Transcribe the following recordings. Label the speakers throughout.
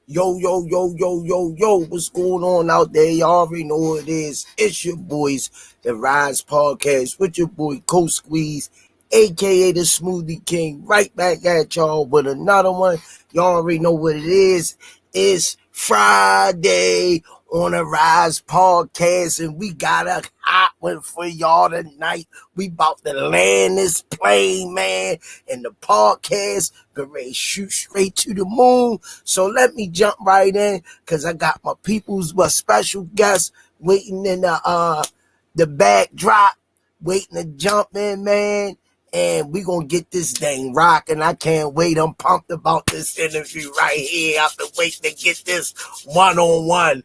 Speaker 1: Yo, yo, yo, yo, yo, yo, what's going on out there? Y'all already know who it is. It's your boys, the Rise Podcast, with your boy, Coach Squeeze, aka the Smoothie King, right back at y'all with another one. Y'all already know what it is. It's Friday on the Rise Podcast, and we got a hot one for y'all tonight. We about to land this plane, man, and the podcast get ready to shoot straight to the moon. So let me jump right in, because I got my people's special guests waiting in the backdrop, waiting to jump in, man. And we gonna get this thing rocking. I can't wait. I'm pumped about this interview right here. I've been waiting to get this one-on-one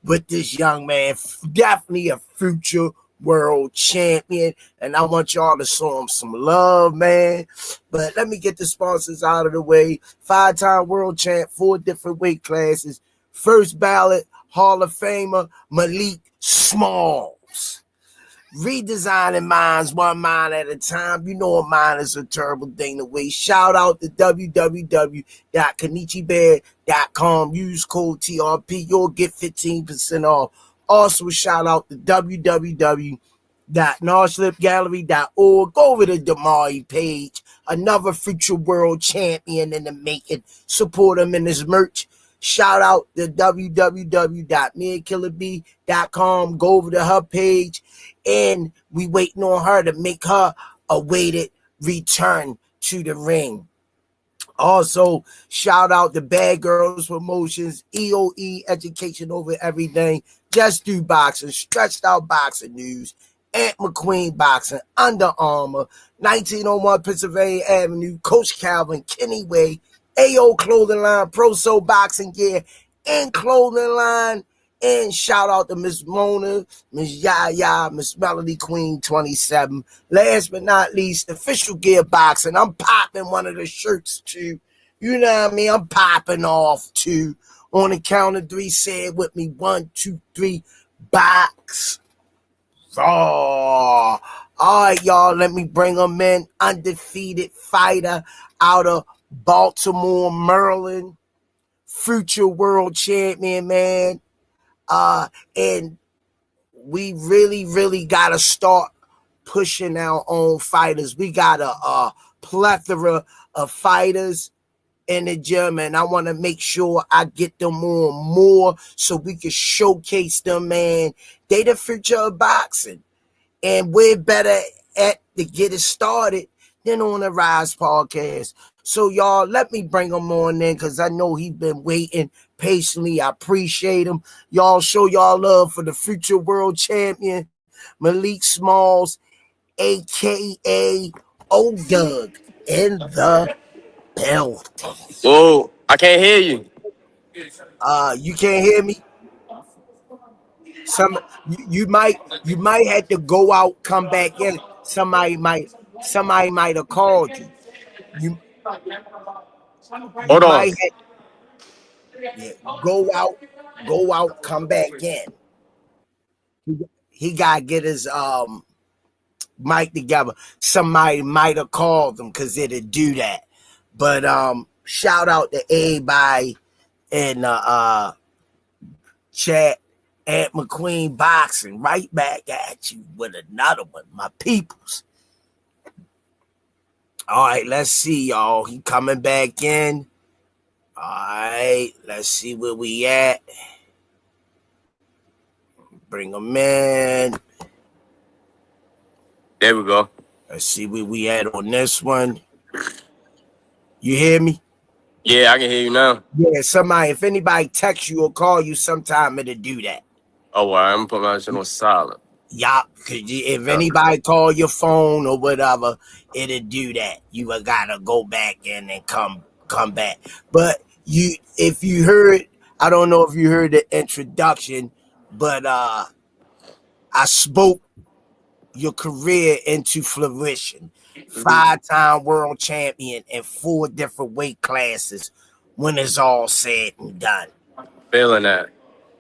Speaker 1: with this young man. Definitely a future world champion. And I want y'all to show him some love, man. But let me get the sponsors out of the way. 5-time world champ, 4 different weight classes. First ballot Hall of Famer, Malik Smalls. Redesigning minds, one mind at a time. You know a mind is a terrible thing to waste. Shout out to www.kenichibear.com. Use code TRP. You'll get 15% off. Also, shout out to www.norslipgallery.org. Go over to the Damari page. Another future world champion in the making. Support him in his merch. Shout out to www.meandkillerb.com. Go over to her page, and we waiting on her to make her awaited return to the ring. Also, shout out to Bad Girls Promotions, EOE Education over everything, Just Do Boxing, Stretched Out Boxing News, Aunt McQueen Boxing, Under Armour, 1901 Pennsylvania Avenue, Coach Calvin, Kenny Way, AO Clothing Line, Pro Soul Boxing Gear, and Clothing Line. And shout out to Miss Mona, Miss Yaya, Miss Melody Queen 27. Last but not least, Official Gear Boxing. I'm popping one of the shirts too. You know what I mean? I'm popping off too. On the count of 3, say it with me. 1, 2, 3, box. Oh. All right, y'all, let me bring them in. Undefeated fighter out of Baltimore, Maryland, future world champion, man. And we really got to start pushing our own fighters. We got a plethora of fighters in the gym, and I want to make sure I get them on more so we can showcase them, man. They the future of boxing, and we're better at to get it started than on the Rise Podcast. So, y'all, let me bring him on in, because I know he's been waiting patiently. I appreciate him. Y'all show y'all love for the future world champion, Malik Smalls, a.k.a. O-Doug, in the building.
Speaker 2: Whoa, I can't hear you.
Speaker 1: You can't hear me? You might have to go out, come back in. Somebody might have called you. You
Speaker 2: Hold on.
Speaker 1: might have, yeah, go out, come back in. He gotta get his mic together. Somebody might have called him because it'll do that. But shout out to everybody in chat. Aunt McQueen Boxing, right back at you with another one, my peoples. All right, let's see, y'all. He coming back in. All right, let's see where we at. Bring him in.
Speaker 2: There we go.
Speaker 1: Let's see where we at on this one. You hear me?
Speaker 2: Yeah, I can hear you now.
Speaker 1: Yeah, somebody, if anybody texts you or call you sometime, it'll do that.
Speaker 2: Oh, well, I'm putting my shit on silent.
Speaker 1: Yup, because if anybody call your phone or whatever, it'll do that. You gotta go back in and come back. But if you heard, I don't know if you heard the introduction, but I spoke your career into fruition. 5-time world champion in 4 different weight classes when it's all said and done.
Speaker 2: Feeling that.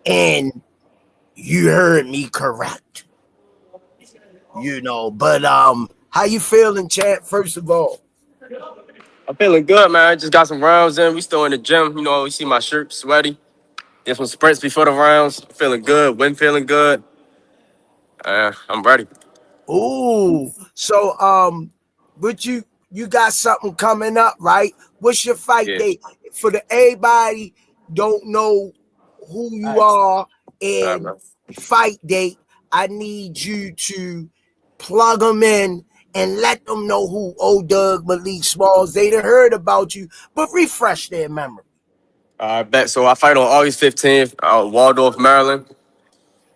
Speaker 1: And you heard me correct. But how you feeling, champ, first of all?
Speaker 2: I'm feeling good, man. Just got some rounds in. We still in the gym. You know, you see my shirt sweaty. Did some sprints before the rounds. Feeling good. Wind feeling good. I'm ready.
Speaker 1: Ooh, so but you got something coming up, right? What's your fight
Speaker 2: Yeah.
Speaker 1: date? For the everybody don't know who you are
Speaker 2: All right,
Speaker 1: and
Speaker 2: man.
Speaker 1: fight date, I need you to plug them in and let them know who old Doug Malik Smalls. They done heard about you, but refresh their memory.
Speaker 2: I bet. So I fight on August 15th, Waldorf, Maryland.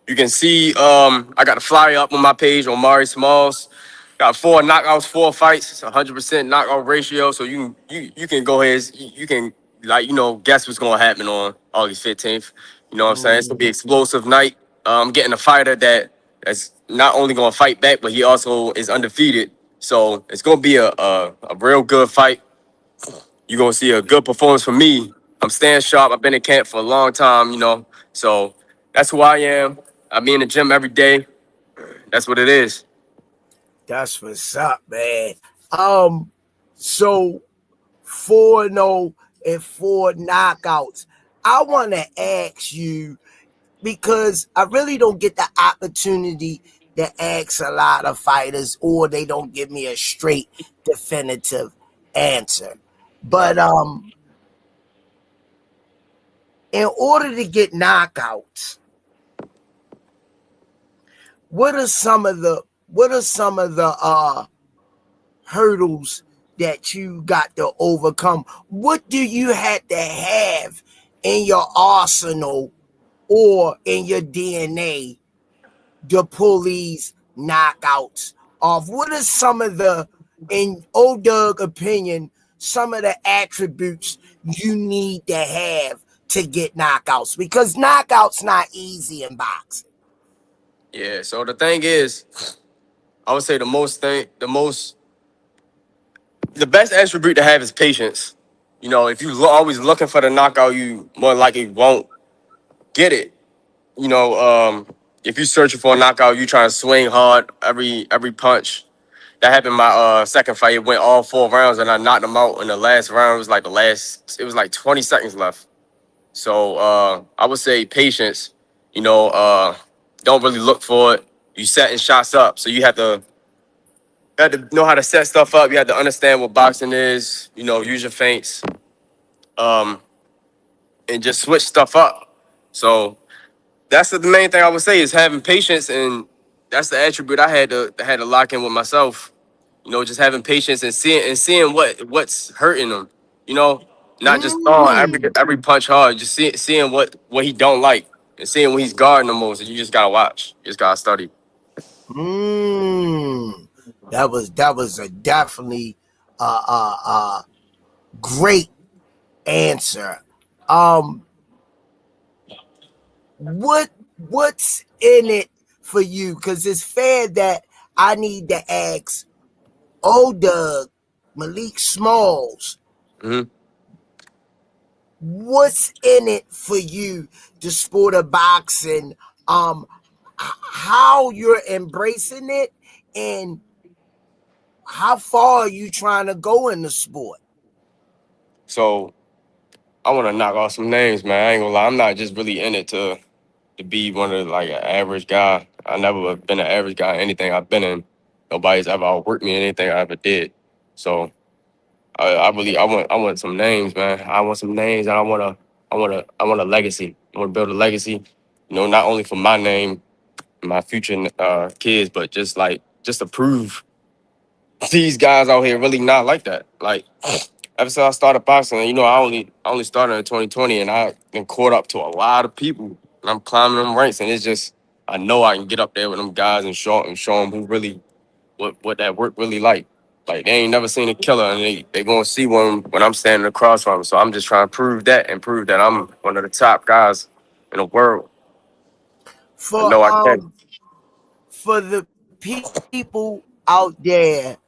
Speaker 2: You can see I got a flyer up on my page on Mari Smalls. Got 4 knockouts, 4 fights. It's 100% knockout ratio. So you can go ahead. You can guess what's gonna happen on August 15th. You know what I'm saying? It's gonna be
Speaker 1: Mm,
Speaker 2: explosive night. Getting a fighter that's not only gonna fight back, but he also is undefeated. So it's gonna be a real good fight. You're gonna see a good performance from me. I'm staying sharp. I've been in camp for a long time, So that's who I am. I be in the gym every day. That's what it is.
Speaker 1: that's what's up, man. Um, so 4-0 and 4 knockouts. I want to ask you because I really don't get the opportunity to ask a lot of fighters, or they don't give me a straight, definitive answer.
Speaker 2: Right,
Speaker 1: But
Speaker 2: right.
Speaker 1: in order to get knockouts, what are some of the hurdles that you got to overcome? What do you have to have in your arsenal or in your DNA to pull these knockouts off? What are some of the, in old Doug opinion, some of the attributes you need to have to get knockouts? Because knockouts not easy in boxing.
Speaker 2: Yeah. So the thing is, I would say the best attribute to have is patience. If you always looking for the knockout, you more likely won't get it. You know, um, if you're searching for a knockout, you trying to swing hard every punch. That happened in my second fight. It went all 4 rounds, and I knocked him out in the last round. It was like the last. It was like 20 seconds left. So I would say patience. You know, uh, don't really look for it. You setting shots up, so you have to know how to set stuff up. You have to understand what boxing is. Use your feints, um, and just switch stuff up. So that's the main thing I would say is having patience, and that's the attribute I had to lock in with myself. Just having patience and seeing what's hurting him. You know, not just throwing every
Speaker 1: Mm,
Speaker 2: every punch hard. Just seeing what he don't like and seeing when he's guarding the most. And you just gotta watch. You just gotta study.
Speaker 1: mm. That was a definitely great answer. Um, what's in it for you? Because it's fair that I need to ask old Doug, Malik Smalls,
Speaker 2: Hmm.
Speaker 1: what's in it for you, the sport of boxing? Um, how you're embracing it, and how far are you trying to go in the sport?
Speaker 2: So I want to knock off some names, man. I ain't gonna lie. I'm not just really in it to be one of like an average guy. I never been an average guy in anything I've been in. Nobody's ever outworked me in anything I ever did. So I want some names, man. I want some names, and I want a legacy. I want to build a legacy. Not only for my name, my future kids, but just to prove these guys out here really not like that. Like ever since I started boxing, I only started in 2020, and I been caught up to a lot of people, and I'm climbing them ranks, and it's just I know I can get up there with them guys and show them who really what that work really like. Like they ain't never seen a killer, and they gonna see one when I'm standing across from them. So I'm just trying to prove that and prove that I'm one of the top guys in the world. I
Speaker 1: For
Speaker 2: know I can.
Speaker 1: for the people out there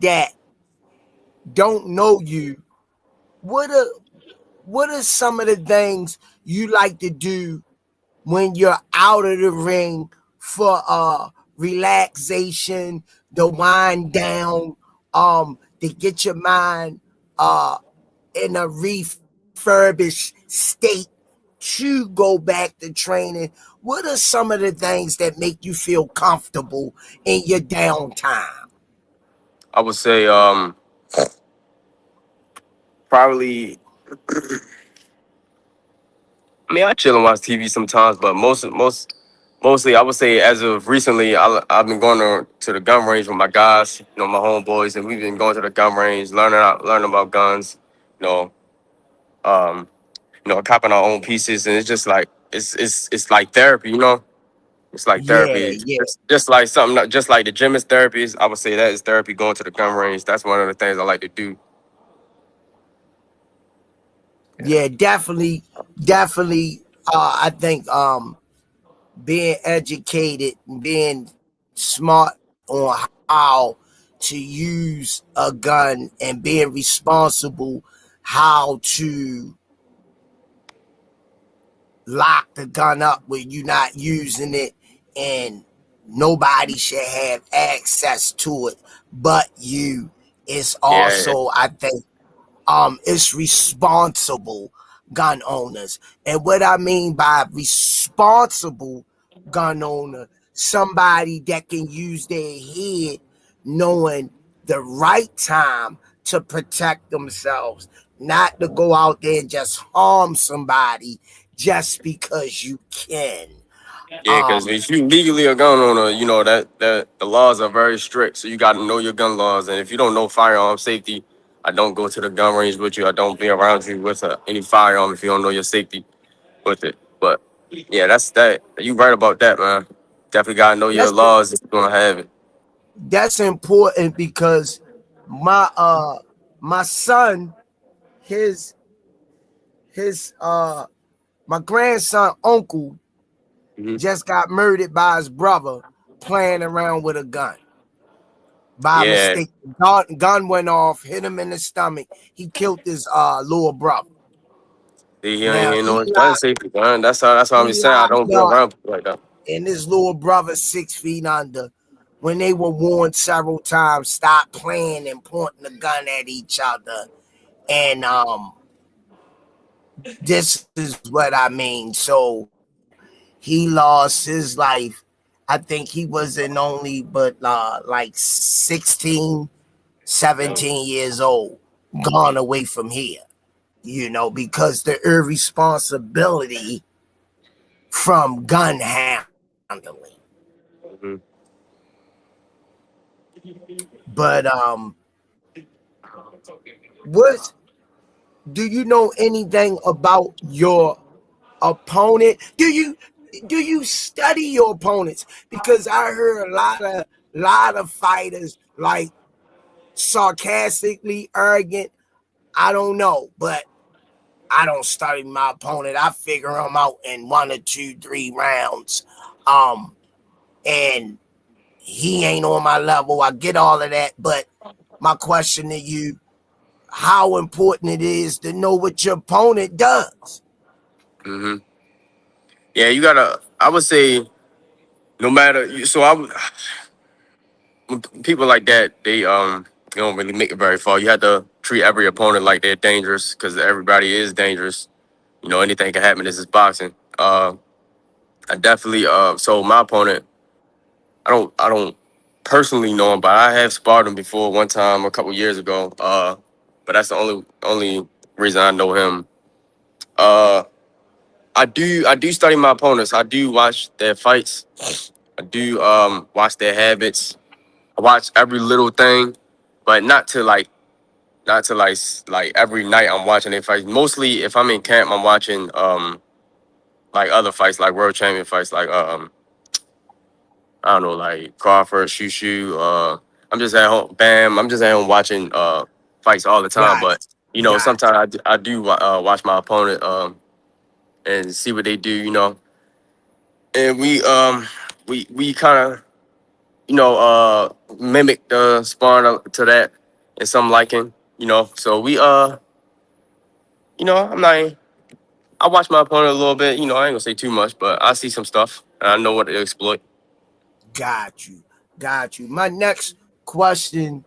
Speaker 1: that don't know you, what are what are some of the things you like to do when you're out of the ring for relaxation, the wind down, to get your mind in a refurbished state to go back to training? What are some of the things that make you feel comfortable in your downtime?
Speaker 2: I would say probably. I mean, I chill and watch TV sometimes, but mostly I would say as of recently, I've been going to the gun range with my guys, my homeboys, and we've been going to the gun range, learning about guns, you know, um, copping our own pieces, and it's just like it's like therapy. It's like
Speaker 1: Yeah,
Speaker 2: therapy,
Speaker 1: yeah,
Speaker 2: just like something, just like the gym is therapy. I would say that is therapy. Going to the gun range, that's one of the things I like to do.
Speaker 1: yeah, definitely, definitely. I think being educated, being smart on how to use a gun and being responsible how to lock the gun up when you're not using it, and nobody should have access to it but you. It's
Speaker 2: Yeah,
Speaker 1: also, I think, it's responsible gun owners. And what I mean by responsible gun owner, somebody that can use their head, knowing the right time to protect themselves, not to go out there and just harm somebody just because you can.
Speaker 2: yeah, because
Speaker 1: Um,
Speaker 2: if you legally a gun owner, that the laws are very strict. So you got to know your gun laws, and if you don't know firearm safety, I don't go to the gun range with you. I don't be around you with any firearm if you don't know your safety with it. But yeah, that's that. You right about that, man. Definitely gotta know your
Speaker 1: that's
Speaker 2: laws if you're gonna have it.
Speaker 1: that's important because my my son, his his my grandson uncle
Speaker 2: Hmm.
Speaker 1: just got murdered by his brother playing around with a gun by
Speaker 2: Yeah,
Speaker 1: mistake. Gun went off, hit him in the stomach. He killed his little brother.
Speaker 2: he
Speaker 1: Now
Speaker 2: ain't
Speaker 1: he
Speaker 2: know his gun
Speaker 1: locked
Speaker 2: safety, man. That's how I'm
Speaker 1: he
Speaker 2: saying. I don't
Speaker 1: locked
Speaker 2: be
Speaker 1: up,
Speaker 2: around people like that.
Speaker 1: and his little brother 6 feet under. When they were warned several times, stop playing and pointing the gun at each other. And this is what I mean. So he lost his life. I think he wasn't only but like 16,
Speaker 2: Yeah.
Speaker 1: 17 years old, gone away from here, because the irresponsibility from gun handling.
Speaker 2: Hmm.
Speaker 1: But what do you know anything about your opponent? Do you study your opponents? Because I heard a lot of fighters like sarcastically arrogant. I don't know, but I don't study my opponent. I figure them out in one or two, 3 rounds. Um, and he ain't on my level. I get all of that, but my question to you: how important it is to know what your opponent does?
Speaker 2: Hmm. Yeah, you gotta. I would say no matter. So people like that, they don't really make it very far. You have to treat every opponent like they're dangerous because everybody is dangerous. Anything can happen. This is boxing. I definitely so my opponent, I don't personally know him, but I have sparred him before one time a couple years ago. But that's the only reason I know him. Uh, I do study my opponents. I do watch their fights. I do watch their habits. I watch every little thing, but not to like every night I'm watching their fights. Mostly if I'm in camp, I'm watching like other fights, like world champion fights, like I don't know, like Crawford, Shushu. I'm just at home. Bam. I'm just at home watching fights all the time.
Speaker 1: Got
Speaker 2: But
Speaker 1: got
Speaker 2: sometimes I do watch my opponent and see what they do. And we kind of mimic the sparring to that and some liking. So I'm not. I watch my opponent a little bit. I ain't gonna say too much, but I see some stuff and I know what to exploit.
Speaker 1: got you, got you. My next question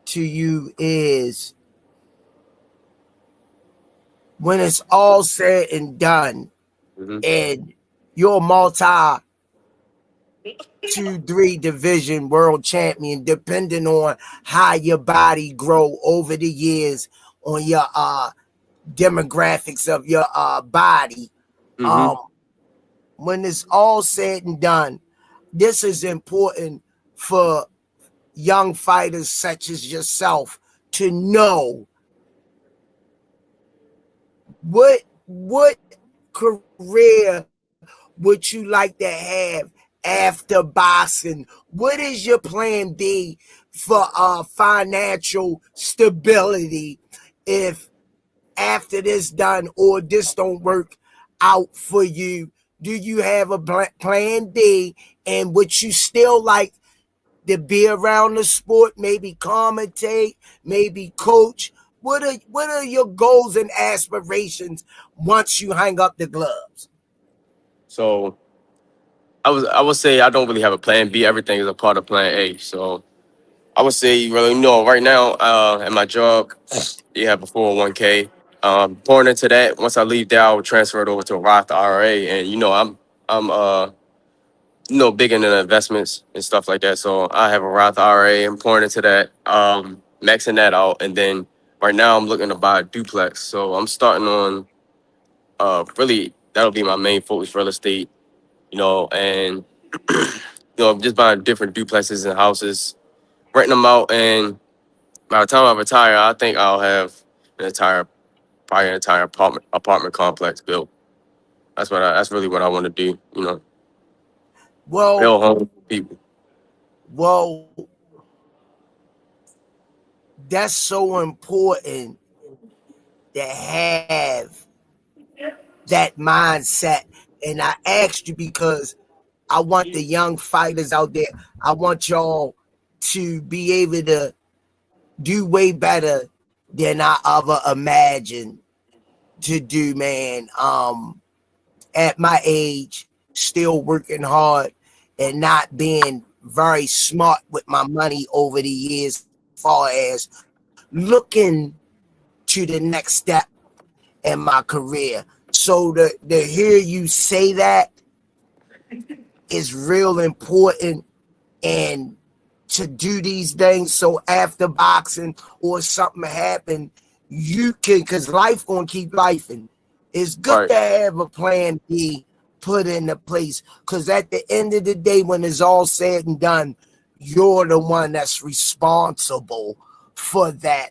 Speaker 1: to you is when it's all said and done,
Speaker 2: Hmm.
Speaker 1: and you're a multi 2-3 division world champion, depending on how your body grow over the years, on your demographics of your body.
Speaker 2: Hmm.
Speaker 1: Um, when it's all said and done, this is important for young fighters such as yourself to know what career would you like to have after boxing? What is your plan B for financial stability if after this done or this don't work out for you? Do you have a plan B, and would you still like to be around the sport, maybe commentate, maybe coach? What are your goals and aspirations once you hang up the gloves?
Speaker 2: So I would say I don't really have a plan B. Everything is a part of plan A. So I would say, really, right now at my job, you have a 401k. Pouring into that, once I leave there, I will transfer it over to a Roth IRA. And I'm big into the investments and stuff like that. So I have a Roth IRA. I'm pouring into that, maxing that out, and then right now I'm looking to buy a duplex. So I'm starting on really that'll be my main focus, real estate. And just buying different duplexes and houses, renting them out, and by the time I retire, I think I'll have an entire, probably an entire apartment complex built. That's really what I want to do.
Speaker 1: Well,
Speaker 2: Build home for people.
Speaker 1: well, that's so important to have that mindset. And I asked you because I want the young fighters out there, I want y'all to be able to do way better than I ever imagined to do, man. At my age, still working hard and not being very smart with my money over the years, far as looking to the next step in my career. So to hear you say that is real important, and to do these things so after boxing or something happen, you can, because life gonna keep lifing. It's good
Speaker 2: Right.
Speaker 1: to have a plan B put into place, because at the end of the day, when it's all said and done, you're the one that's responsible for that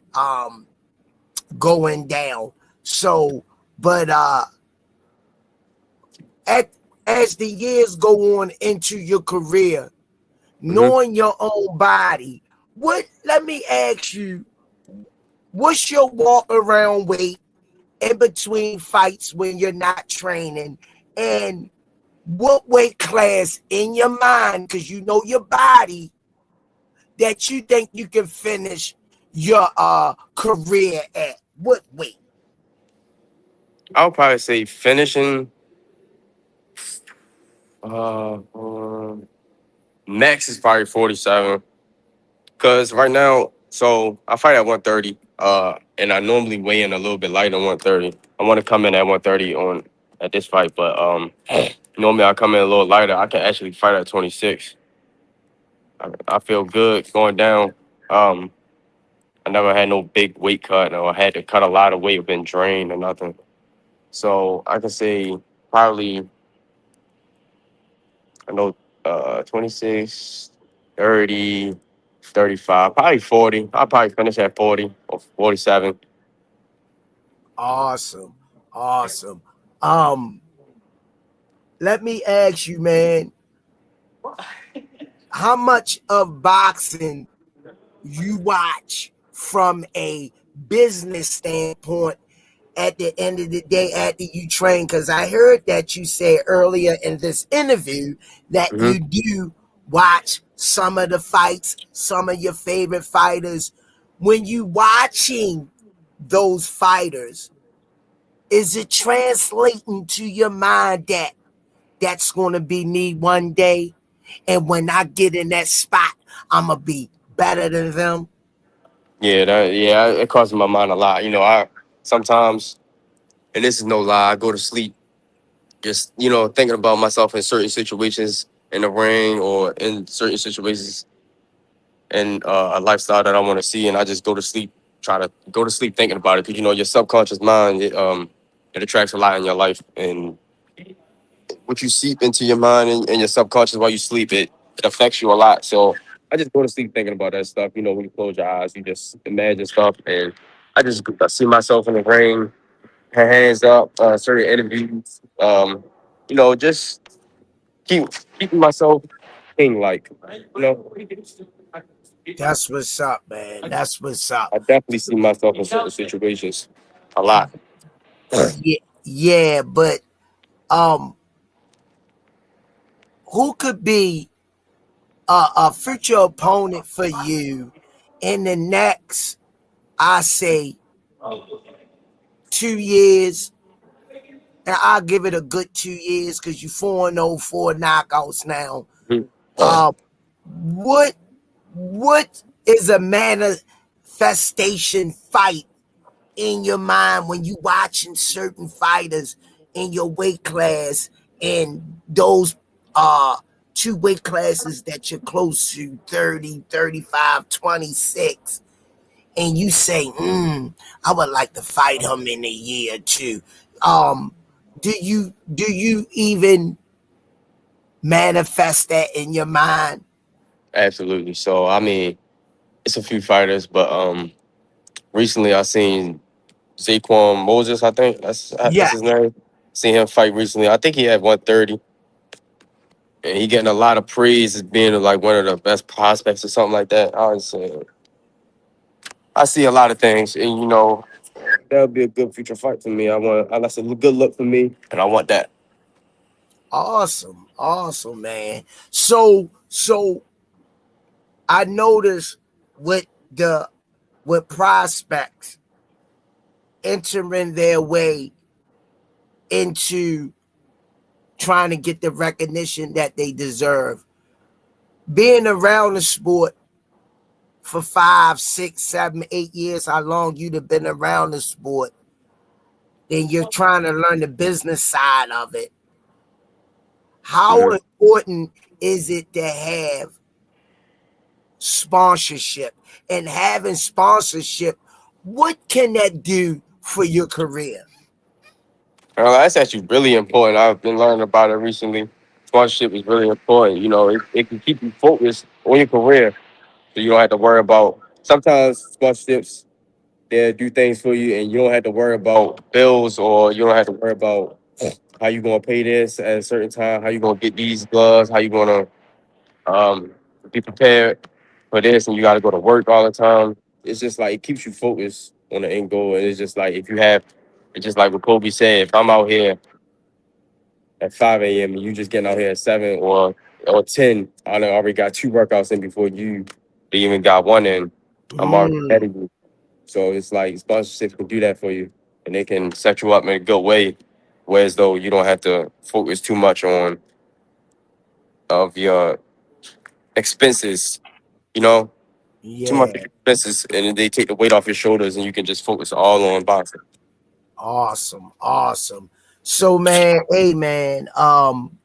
Speaker 1: going down. So, but at as the years go on into your career,
Speaker 2: Hmm.
Speaker 1: knowing your own body, let me ask you, what's your walk around weight in between fights when you're not training? And what weight class in your mind, because you know your body, that you think you can finish your career at? What weight?
Speaker 2: I'll probably say finishing. Uh, um, Max is probably 47. Cause right now, so I fight at 130. And I normally weigh in a little bit lighter than 130. I want to come in at 130 on at this fight, but normally I come in a little lighter. I can actually fight at 26. I feel good going down. Um, I never had no big weight cut, or I had to cut a lot of weight, or been drained or nothing. So I can say probably I know 26, 30, 35, probably 40. I'll probably finish at 40 or 47.
Speaker 1: Awesome. Awesome. Um, Let me ask you, man, how much of boxing you watch from a business standpoint at the end of the day after you train? Because I heard that you said earlier in this interview that
Speaker 2: Hmm.
Speaker 1: you do watch some of the fights, some of your favorite fighters. When you watching those fighters, is it translating to your mind that that's going to be me one day? And when I get in that spot, I'm going to be better than them?
Speaker 2: Yeah, it crosses my mind a lot. You know, I sometimes, and this is no lie, I go to sleep just thinking about myself in certain situations in the ring or in certain situations and a lifestyle that I want to see, and I just go to sleep, try to go to sleep thinking about it because your subconscious mind it attracts a lot in your life, and what you seep into your mind and your subconscious while you sleep, it affects you a lot. So I just go to sleep thinking about that stuff. When you close your eyes, you just imagine stuff, and I see myself in the ring, hands up, certain interviews, just keep keeping myself king like, you know.
Speaker 1: That's what's up, man. That's what's up.
Speaker 2: I definitely see myself in certain situations a lot.
Speaker 1: Yeah, yeah, but um, who could be a future opponent for you in the next, I say, 2 years? And I'll give it a good 2 years because you 4-0, 4 knockouts now.
Speaker 2: Mhm.
Speaker 1: Um, what what is a manifestation fight in your mind when you watching certain fighters in your weight class and those uh two weight classes that you're close to, 30, 35, 26, and you say, I would like to fight him in a year or two. Um, do you even manifest that in your mind?
Speaker 2: Absolutely. So I mean, it's a few fighters, but recently I seen Zaquan Moses. I think that's
Speaker 1: Yeah.
Speaker 2: his name. Seen him fight recently. I think he had 130, and he getting a lot of praise as being like one of the best prospects or something like that. I see a lot of things, and that would be a good future fight for me. That's a good look for me, and I want that.
Speaker 1: Awesome. Awesome, man. So I noticed with the with prospects entering their way into trying to get the recognition that they deserve. Being around the sport for 5, 6, 7, 8 years, how long you'd have been around the sport, then you're trying to learn the business side of it. How
Speaker 2: Mhm.
Speaker 1: important is it to have sponsorship? And having sponsorship, what can that do for your career?
Speaker 2: That's actually really important. I've been learning about it recently. Sponsorship is really important. It can keep you focused on your career, so you don't have to worry about. Sometimes sponsorships they'll do things for you, and you don't have to worry about bills, or you don't have to worry about how you gonna pay this at a certain time, how you gonna get these gloves, how you gonna um, be prepared for this, and you got to go to work all the time. It's just like it keeps you focused on the end goal, and it's just like if you have, it's just like what Kobe said. If I'm out here at 5 a.m. and you just getting out here at 7 or 10, I done already got two workouts in before you even got one in. I'm already ahead
Speaker 1: Mm,
Speaker 2: of you. So it's like sponsorships can do that for you, and they can set you up in a good way, whereas though you don't have to focus too much on of your expenses. You know, too much
Speaker 1: yeah.
Speaker 2: expenses, and they take the weight off your shoulders, and you can just focus all on boxing.
Speaker 1: Awesome. Awesome. So man, hey man, I'm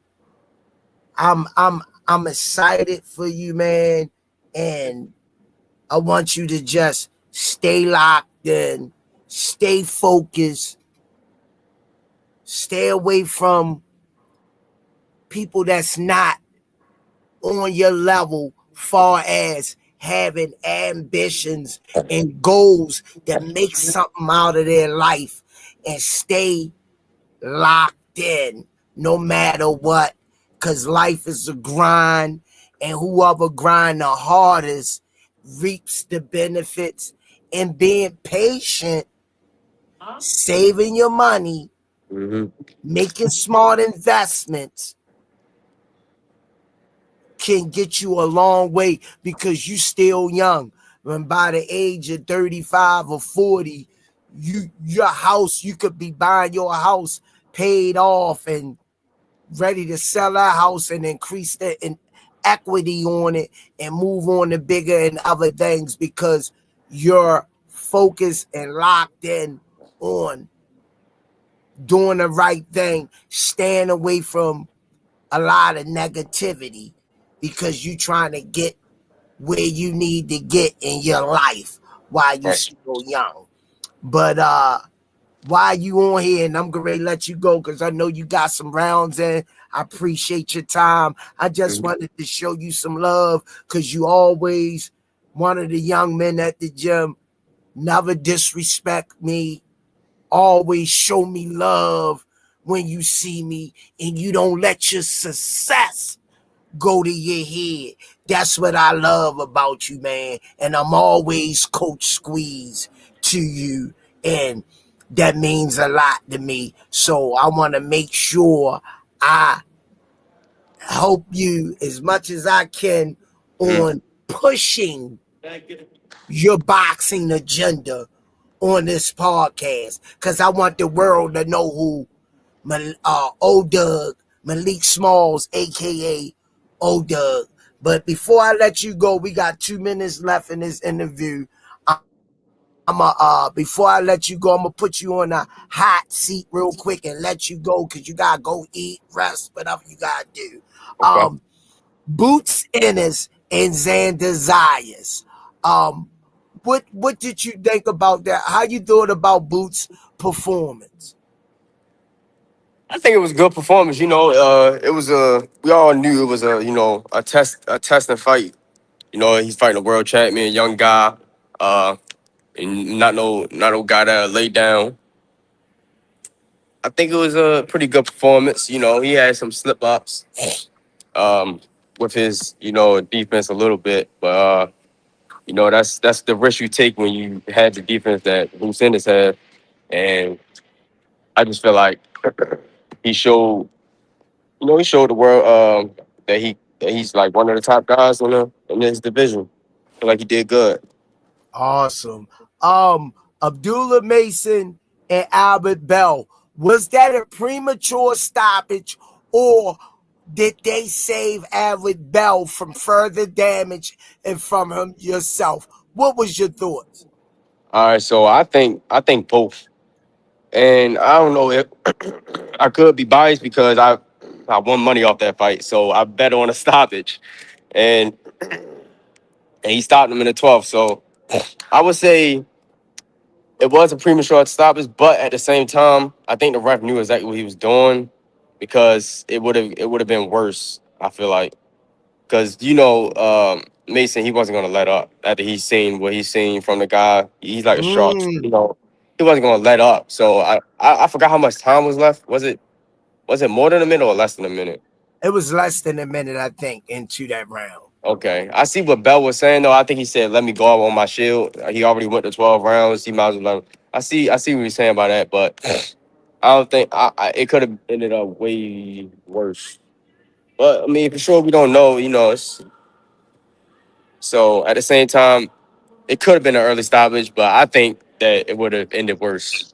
Speaker 1: excited for you, man. And I want you to just stay locked in, stay focused, stay away from people that's not on your level, far as having ambitions and goals that make something out of their life, and stay locked in no matter what, because life is a grind, and whoever grind the hardest reaps the benefits. And being patient, saving your money,
Speaker 2: Hmm.
Speaker 1: making smart investments can get you a long way because you still young. When by the age of 35 or 40, your house, you could be buying your house paid off and ready to sell our house and increase the equity on it and move on to bigger and other things, because you're focused and locked in on doing the right thing, staying away from a lot of negativity because you trying to get where you need to get in your life while you
Speaker 2: Right.
Speaker 1: still young. But while you on here, and I'm gonna let you go because I know you got some rounds in. I appreciate your time. I just
Speaker 2: Mhm.
Speaker 1: wanted to show you some love because you always one of the young men at the gym. Never disrespect me. Always show me love when you see me, and you don't let your success go to your head. That's what I love about you, man. And I'm always Coach Squeeze to you. And that means a lot to me. So I want to make sure I help you as much as I can
Speaker 2: Mhm.
Speaker 1: on pushing your boxing agenda on this podcast. Because I want the world to know who O-Doug, Malik Smalls, aka O-Doug. But before I let you go, we got 2 minutes left in this interview. I'm before I let you go, I'm gonna put you on a hot seat real quick and let you go because you gotta go eat, rest, whatever you gotta do.
Speaker 2: Okay.
Speaker 1: Um, Boots Ennis and Xander Zayas. Um, what did you think about that? How you thought about Boots' performance?
Speaker 2: I think it was a good performance. It was a. We all knew it was a testing fight. He's fighting a world champion, young guy, and not no guy that laid down. I think it was a pretty good performance. He had some slip ups um, with his defense a little bit, but that's the risk you take when you had the defense that Bruce Ennis had, and I just feel like he showed he showed the world that he's like one of the top guys in his division. I feel like he did good.
Speaker 1: Awesome. Abdullah Mason and Albert Bell. Was that a premature stoppage or did they save Albert Bell from further damage and from him yourself? What was your thoughts?
Speaker 2: All right, so I think both, and I don't know if I could be biased because I won money off that fight, so I bet on a stoppage, and he stopped him in the 12th. So I would say it was a premature stoppage, but at the same time, I think the ref knew exactly what he was doing because it would have been worse. I feel like because Mason, he wasn't gonna let up after he's seen what he's seen from the guy. He's like a shark.
Speaker 1: Mm,
Speaker 2: He wasn't gonna let up. So I forgot how much time was left. Was it more than a minute or less than a minute?
Speaker 1: it was less than a minute, I think, into that round.
Speaker 2: Okay, I see what Bell was saying though. I think he said, "Let me go out on my shield." He already went to 12 rounds. He might as well. I see what he's saying about that, but I don't think it could have ended up way worse. But I mean, for sure, we don't know. So at the same time, it could have been an early stoppage, but I think that it would have ended worse.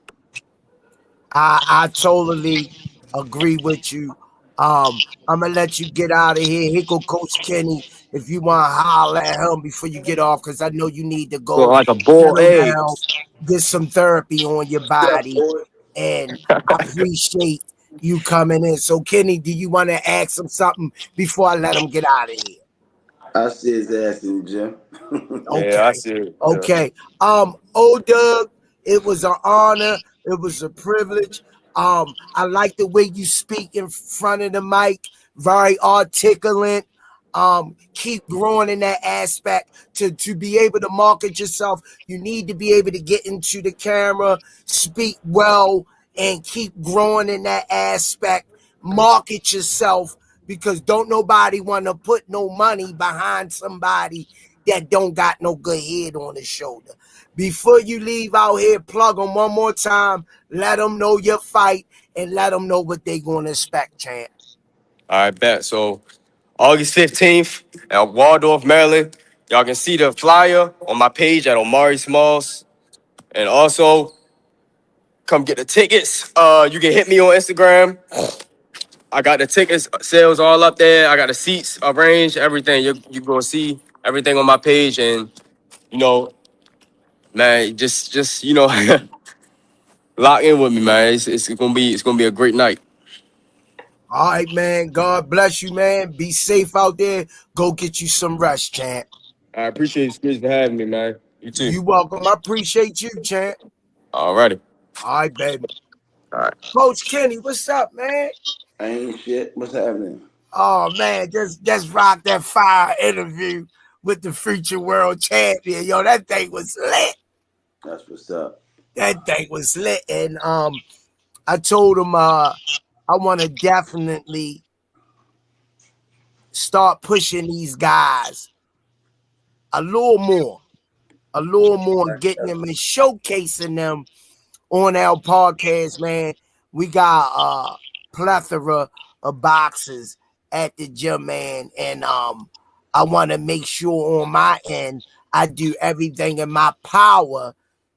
Speaker 1: I totally agree with you. I'm gonna let you get out of here. Here go Coach Kenny. If you want to holler at him before you get off, because I know you need to
Speaker 2: So
Speaker 1: go
Speaker 2: like a bull
Speaker 1: settle
Speaker 2: egg.
Speaker 1: down, get some therapy on your body, and I appreciate you coming in. So, Kenny, do you want to ask him something before I let him get out of here?
Speaker 3: I see his ass in the gym.
Speaker 2: Yeah, I
Speaker 1: Okay.
Speaker 2: see it. Yeah.
Speaker 1: Okay. Doug, it was an honor. It was a privilege. I like the way you speak in front of the mic, very articulate. Keep growing in that aspect to be able to market yourself. You need to be able to get into the camera, speak well, and keep growing in that aspect. Market yourself because don't nobody want to put no money behind somebody that don't got no good head on his shoulder. Before you leave out here, plug them one more time. Let them know your fight and let them know what they going to expect, champ.
Speaker 2: All right, bet. So August 15th at Waldorf, Maryland. Y'all can see the flyer on my page at Omari Smalls. And also come get the tickets. You can hit me on Instagram. I got the tickets sales all up there. I got the seats arranged, everything. You gonna see everything on my page, and you know Man, just lock in with me, man. It's gonna be a great night.
Speaker 1: All right, man. God bless you, man. Be safe out there. Go get you some rest, champ.
Speaker 2: I appreciate you, Spirits, for having me, man. You too.
Speaker 1: You welcome. I appreciate you, champ.
Speaker 2: Alrighty.
Speaker 1: All right, baby.
Speaker 2: All right.
Speaker 1: Coach Kenny, what's up, man?
Speaker 3: Ain't shit. What's happening?
Speaker 1: Oh man, just rock that fire interview with the future world champion. Yo, that thing was lit.
Speaker 3: That's what's up.
Speaker 1: That thing was lit. And I told him I want to definitely start pushing these guys a little more, and getting them and showcasing them on our podcast, man. We got a plethora of boxes at the gym, man, and I want to make sure on my end I do everything in my power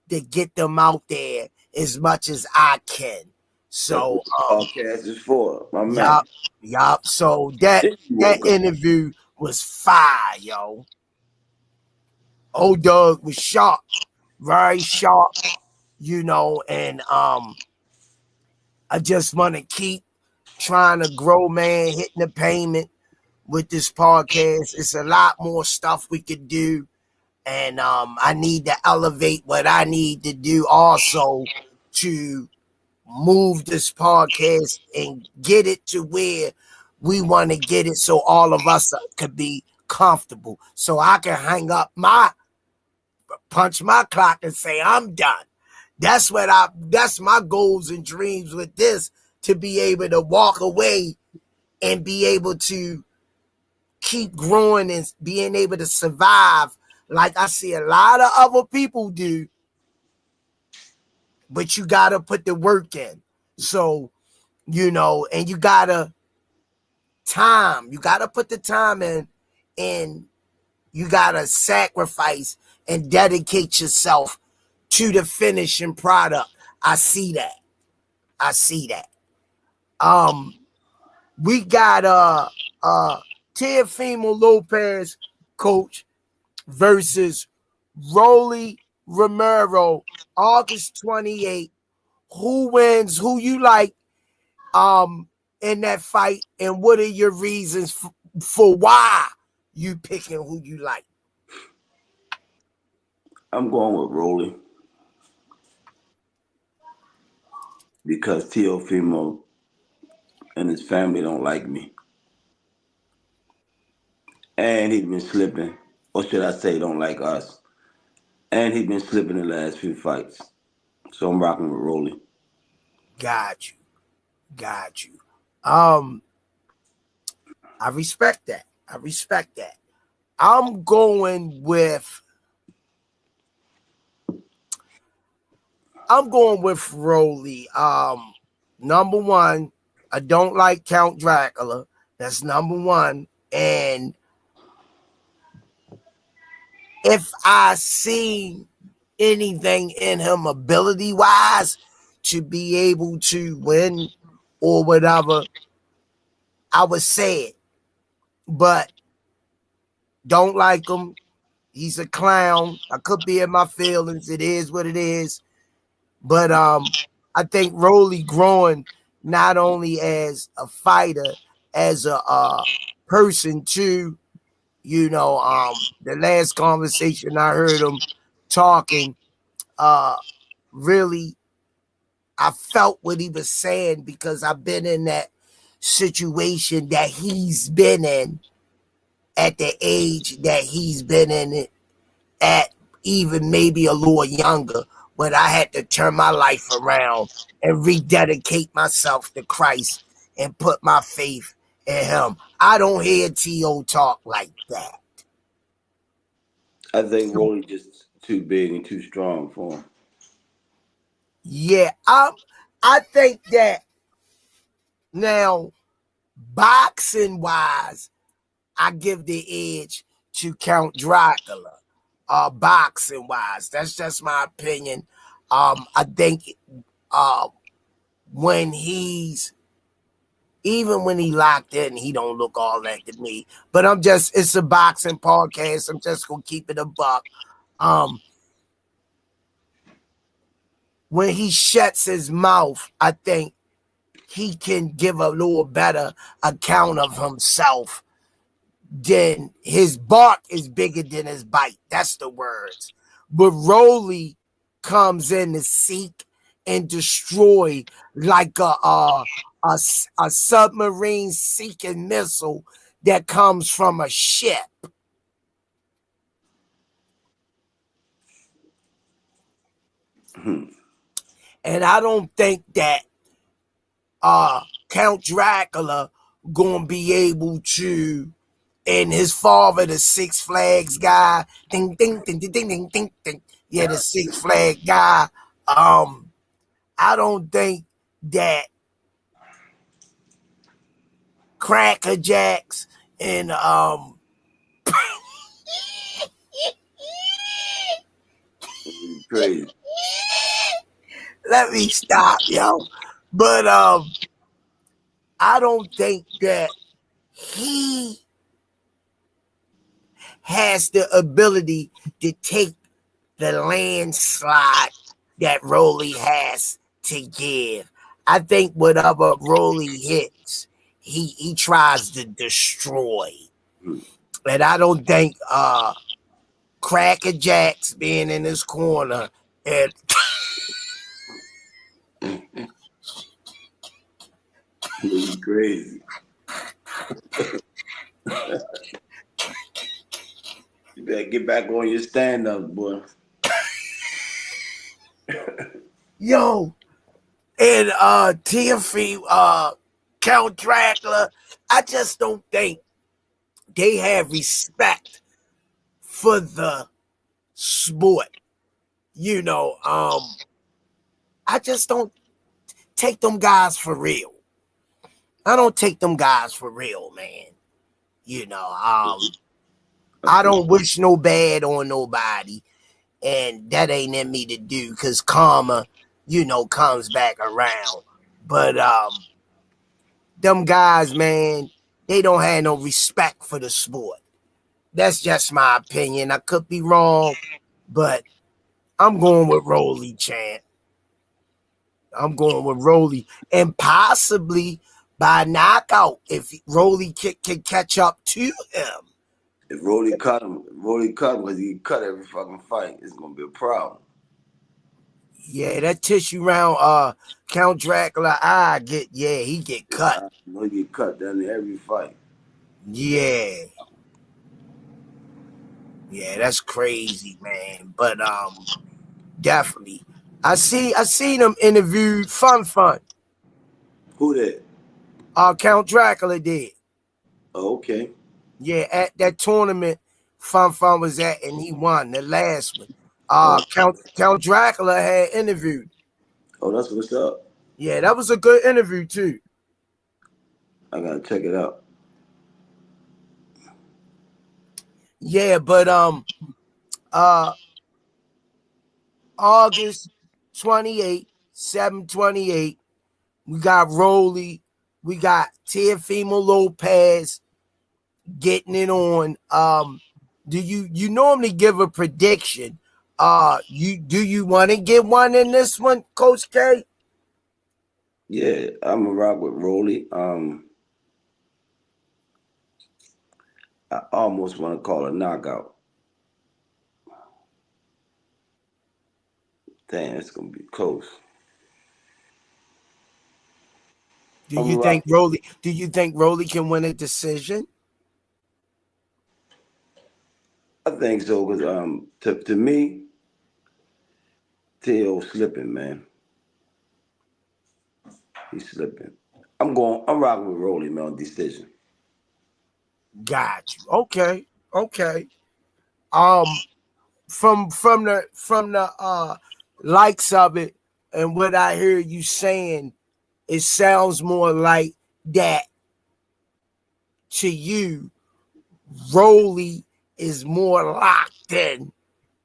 Speaker 1: to get them out there as much as I can.
Speaker 3: That's
Speaker 1: So
Speaker 3: what the podcast is for, my man.
Speaker 1: yup. So that
Speaker 3: Welcome.
Speaker 1: interview was fire, yo. Old Doug was sharp, very sharp, and I just want to keep trying to grow, man, hitting the payment with this podcast. It's a lot more stuff we could do. And I need to elevate what I need to do also to move this podcast and get it to where we want to get it so all of us could be comfortable. So I can punch my clock and say, I'm done. That's my goals and dreams with this, to be able to walk away and be able to keep growing and being able to survive like I see a lot of other people do. But you got to put the work in. So, and you got to put the time in, and you got to sacrifice and dedicate yourself to the finishing product. I see that. We got Teofimo Lopez, coach, versus Romero, August 28th. Who wins? Who you like in that fight, and what are your reasons for why you picking who you like?
Speaker 3: I'm going with Rolly because Teofimo and his family don't like me. And he's been slipping, or should I say, don't like us. And he's been slipping the last few fights. So I'm rocking with Rolly.
Speaker 1: Got you. I respect that. I'm going with Rolly. Number one, I don't like Count Dracula. That's number one. And if I see anything in him ability-wise to be able to win or whatever, I would say it. But don't like him. He's a clown. I could be in my feelings. It is what it is. But I think Rolly growing not only as a fighter, as a person too. The last conversation I heard him talking, really, I felt what he was saying because I've been in that situation that he's been in at the age that he's been in it at, even maybe a little younger, when I had to turn my life around and rededicate myself to Christ and put my faith in him. I don't hear T.O. talk like that.
Speaker 3: I think Rolly just too big and too strong for him.
Speaker 1: Yeah, I think that now, boxing wise, I give the edge to Count Dracula. Boxing wise, that's just my opinion. I think when even when he locked in, he don't look all that to me. But it's a boxing podcast. I'm just gonna keep it a buck. when he shuts his mouth, I think he can give a little better account of himself. Then his bark is bigger than his bite. That's the words. But Rolly comes in to seek and destroy like a submarine seeking missile that comes from a ship. And I don't think that Count Dracula gonna be able to, and his father, the Six Flags guy, ding ding ding ding ding ding ding ding. Yeah, the Six Flag guy. I don't think that Cracker Jacks and
Speaker 3: Crazy.
Speaker 1: let me stop, yo. But I don't think that he has the ability to take the landslide that Rolly has to give. I think whatever Rolly hits, he tries to destroy. And I don't think Cracker Jacks being in his corner and
Speaker 3: He's crazy. You better get back on your stand-up, boy.
Speaker 1: yo, and Teofimo, Count Dracula, I just don't think they have respect for the sport. You know, I just don't take them guys for real. I don't take them guys for real, man. You know, I don't wish no bad on nobody, and that ain't in me to do because karma, comes back around. But them guys, man, they don't have no respect for the sport. That's just my opinion. I could be wrong, but I'm going with Rolly, champ. I'm going with Rolly, and possibly by knockout if Rolly can catch up to him.
Speaker 3: If Rolly cut him, because he cut every fucking fight, it's gonna be a problem.
Speaker 1: Yeah, that tissue round Count Dracula he get cut.
Speaker 3: He get cut down in every fight.
Speaker 1: Yeah. Yeah, that's crazy, man. But definitely. I seen him interviewed Fun.
Speaker 3: Who that?
Speaker 1: Count Dracula did.
Speaker 3: Oh, okay.
Speaker 1: Yeah, at that tournament Fun was at, and he won the last one.
Speaker 3: Oh,
Speaker 1: Count Dracula had interviewed.
Speaker 3: oh, that's what's up.
Speaker 1: Yeah, that was a good interview too.
Speaker 3: I gotta check it out.
Speaker 1: Yeah, but August 28, 7/28, we got Rolly, we got Teofimo Lopez getting it on. Do you normally give a prediction? Do you want to get one in this one, Coach K?
Speaker 3: Yeah, I'm gonna rock with Rolly. I almost want to call a knockout. Damn, it's gonna be close.
Speaker 1: Do you think Rolly can win a decision?
Speaker 3: I think so, because to me, Teo slipping, man. He's slipping. I'm rocking with Rolly, man, on decision.
Speaker 1: Got you. Okay. From the likes of it and what I hear you saying, it sounds more like that to you. Rolly is more locked in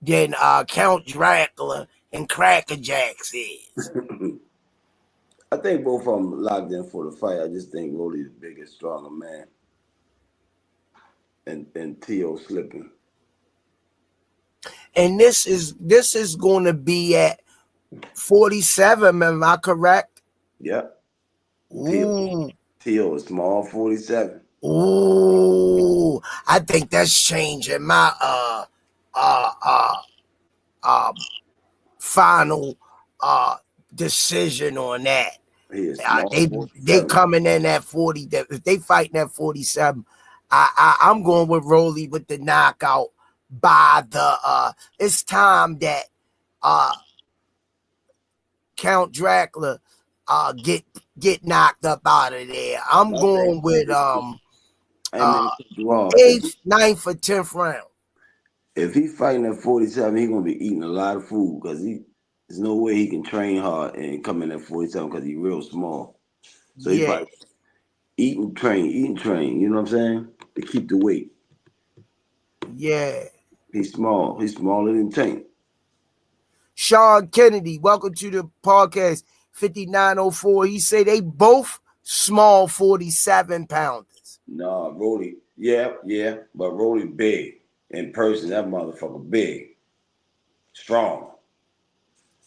Speaker 1: than Count Dracula and Cracker Jacks is.
Speaker 3: I think both of them locked in for the fight. I just think Rolly's the biggest, stronger man. And Teo slipping.
Speaker 1: And this is going to be at 47, am I correct?
Speaker 3: Yep.
Speaker 1: Ooh.
Speaker 3: Tio is small 47.
Speaker 1: Ooh. I think that's changing my uh uh final decision on that.
Speaker 3: He is small
Speaker 1: They
Speaker 3: 47.
Speaker 1: coming in at 40. If they fighting at 47, I'm going with Rolly with the knockout by the it's time that uh Count Dracula get knocked up out of there. I'm
Speaker 3: My thing
Speaker 1: going with
Speaker 3: is, I
Speaker 1: uh
Speaker 3: mean, well,
Speaker 1: eighth, ninth, or 10th round.
Speaker 3: if he fighting at 47, he gonna be eating a lot of food because there's no way he can train hard and come in at 47 because he's real small. So he
Speaker 1: Yeah,
Speaker 3: probably eat and train. You know what I'm saying? To keep the weight.
Speaker 1: yeah.
Speaker 3: He's small. He's smaller than Tank.
Speaker 1: Sean Kennedy, welcome to the podcast 5904. He say they both small 47 pounders.
Speaker 3: Nah, Rolly. Yeah, but Rolly big in person. That motherfucker big, strong.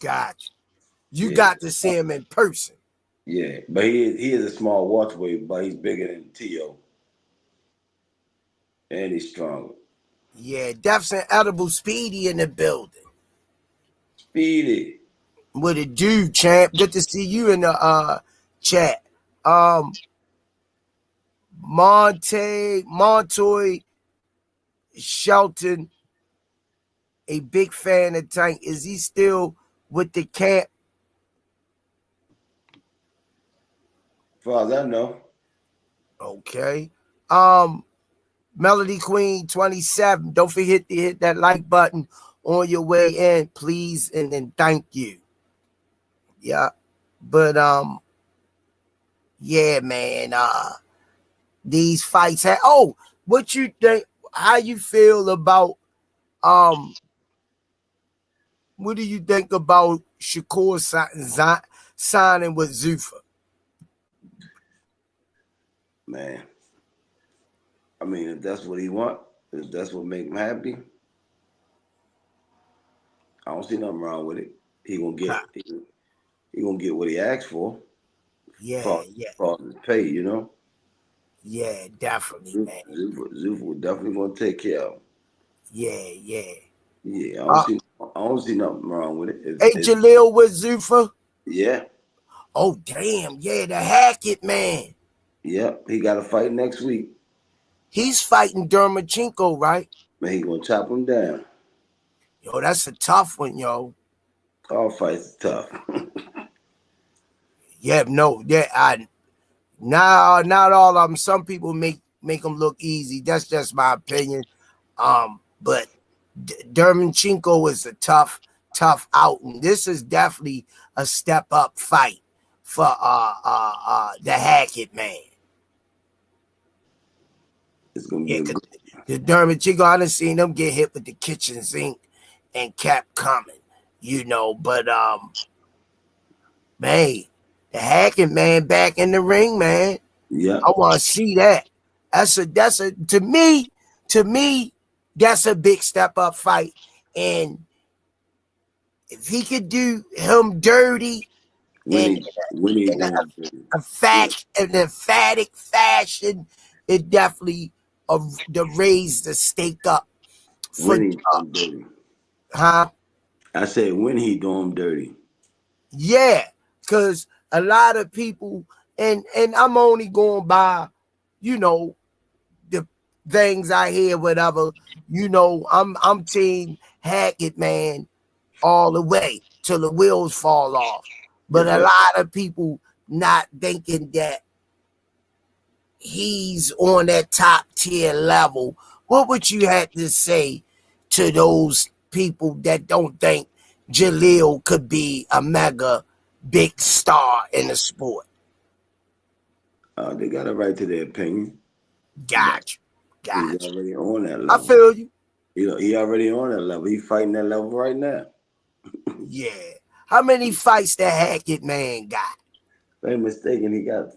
Speaker 1: Gotcha. You
Speaker 3: Yeah,
Speaker 1: got to see him in person.
Speaker 3: yeah. But he is a small welterweight, but he's bigger than Tio, and he's stronger.
Speaker 1: Yeah, Def's and Edible Speedy in the building.
Speaker 3: Speedy.
Speaker 1: What it do, champ? Good to see you in the chat. Montoy Shelton, a big fan of Tank. Is he still with the camp?
Speaker 3: As far as I know.
Speaker 1: Okay. Melody Queen 27. Don't forget to hit that like button on your way in, please, and thank you. Yeah. But yeah, man. These fights have what you think, how you feel about what do you think about Shakur signing with Zuffa?
Speaker 3: Man, I mean, if that's what he want, if that's what make him happy, I don't see nothing wrong with it. He gonna get he gonna get what he asked for.
Speaker 1: Yeah,
Speaker 3: For
Speaker 1: yeah,
Speaker 3: for his pay, you know.
Speaker 1: yeah, definitely, man.
Speaker 3: Zufa definitely gonna take care of him.
Speaker 1: Yeah, yeah.
Speaker 3: Yeah,
Speaker 1: Uh,
Speaker 3: I don't see nothing wrong with it.
Speaker 1: hey, Jalil with Zuffa.
Speaker 3: Yeah,
Speaker 1: Oh, damn. Yeah, the Hackett man.
Speaker 3: yeah, he got a fight next week,
Speaker 1: He's fighting Dermachenko, right?
Speaker 3: but he gonna chop him down.
Speaker 1: Yo, that's a tough one, yo.
Speaker 3: All fights are tough.
Speaker 1: Yeah, no, yeah, not all of them. Some people make them look easy. That's just my opinion. But Dermachenko is a tough outing. This is definitely a step up fight for the Hackett man.
Speaker 3: It's gonna be
Speaker 1: Yeah,
Speaker 3: a
Speaker 1: 'cause
Speaker 3: good.
Speaker 1: the Dermachenko, I done seen them get hit with the kitchen sink and kept coming, but man, the Hackett man back in the ring, man.
Speaker 3: Yeah,
Speaker 1: I want to see that. That's a to me, that's a big step up fight. And if he could do him dirty in,
Speaker 3: when he
Speaker 1: in a,
Speaker 3: doing
Speaker 1: a
Speaker 3: yeah,
Speaker 1: fact, an emphatic fashion, it definitely to raise the stake up for
Speaker 3: when he doing dirty.
Speaker 1: huh?
Speaker 3: I said when he doing dirty.
Speaker 1: Yeah, because a lot of people, and I'm only going by, you know, the things I hear, whatever. I'm team Hackett, man, all the way till the wheels fall off. But
Speaker 3: That's
Speaker 1: a
Speaker 3: right.
Speaker 1: lot of people not thinking that he's on that top tier level. What would you have to say to those people that don't think Jalil could be a mega big star in the sport?
Speaker 3: They got a right to their opinion, but
Speaker 1: Gotcha.
Speaker 3: he's
Speaker 1: Gotcha.
Speaker 3: already on that
Speaker 1: I
Speaker 3: level.
Speaker 1: feel you.
Speaker 3: He already on that level. He fighting that level right now.
Speaker 1: Yeah. How many fights that Hackett man got?
Speaker 3: If I ain't mistaken, he got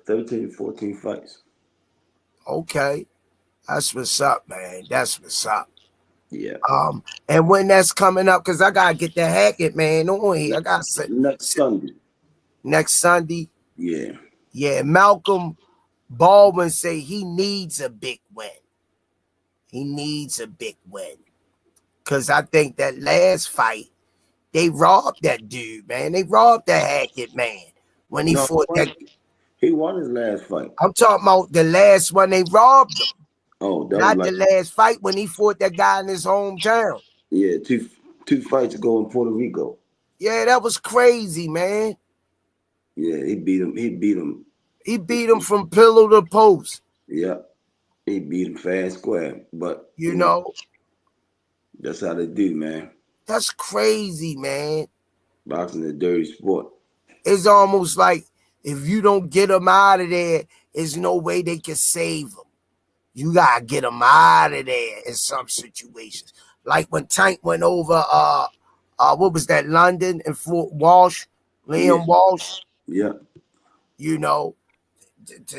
Speaker 3: 13, 14 fights.
Speaker 1: Okay. That's what's up, man. That's what's up.
Speaker 3: Yeah.
Speaker 1: And when that's coming up, because I gotta get the Hackett man on here. I got
Speaker 3: Next Sunday.
Speaker 1: next Sunday.
Speaker 3: Yeah.
Speaker 1: Yeah, Malcolm Baldwin say he needs a big win. He needs a big win. Cause I think that last fight, they robbed that dude, man. They robbed that Hackett man when he
Speaker 3: No,
Speaker 1: fought that.
Speaker 3: he won his last fight.
Speaker 1: I'm talking about the last one they robbed him.
Speaker 3: Oh, that was
Speaker 1: Not
Speaker 3: like
Speaker 1: the last fight when he fought that guy in his hometown.
Speaker 3: yeah, two fights ago in Puerto Rico.
Speaker 1: Yeah, that was crazy, man.
Speaker 3: Yeah, he beat him. He beat him.
Speaker 1: He beat him from pillow to post.
Speaker 3: Yeah, he beat him fair and square. But
Speaker 1: You know,
Speaker 3: that's how they do, man.
Speaker 1: that's crazy, man.
Speaker 3: Boxing is a dirty sport.
Speaker 1: It's almost like if you don't get him out of there, there's no way they can save him. You gotta get him out of there in some situations. Like when Tank went over, what was that, London and Fort Walsh, Liam Walsh.
Speaker 3: Yeah.
Speaker 1: You know,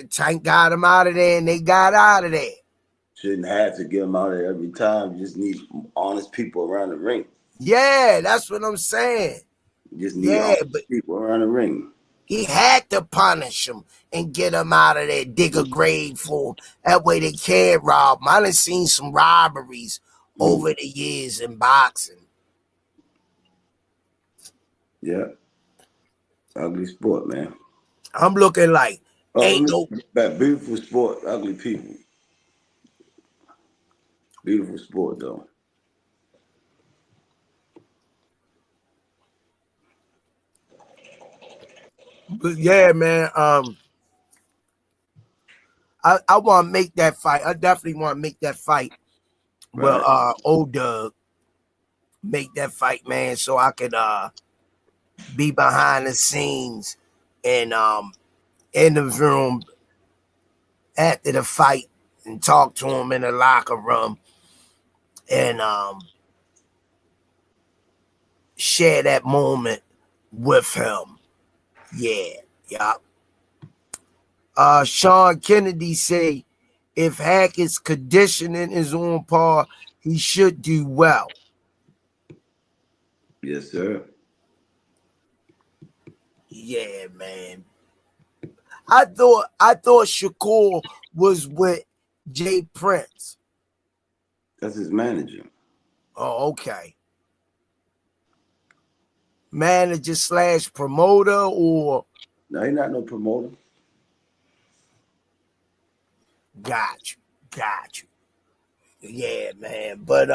Speaker 1: Tank got him out of there, and they got out of there.
Speaker 3: Shouldn't have to get him out of there every time. You just need honest people around the ring.
Speaker 1: Yeah, that's what I'm saying.
Speaker 3: You just need honest people around the ring.
Speaker 1: He had to punish him and get him out of there, dig a grave for him. That way they can't rob him. I done seen some robberies over the years in boxing.
Speaker 3: Yeah. Ugly sport, man.
Speaker 1: I'm looking like ain't no
Speaker 3: that beautiful sport, ugly people. Beautiful sport though.
Speaker 1: But yeah, man. I want to make that fight. I definitely want to make that fight.
Speaker 3: Right.
Speaker 1: Well, old Doug make that fight, man, so I could be behind the scenes and in the room after the fight and talk to him in the locker room and share that moment with him. Yeah. Sean Kennedy say if Hackett's conditioning is on par, he should do well.
Speaker 3: Yes, sir.
Speaker 1: Yeah, man. I thought Shakur was with Jay Prince.
Speaker 3: That's his manager.
Speaker 1: Oh, okay. Manager / promoter or
Speaker 3: no, he's not no promoter.
Speaker 1: Got you. Yeah, man. But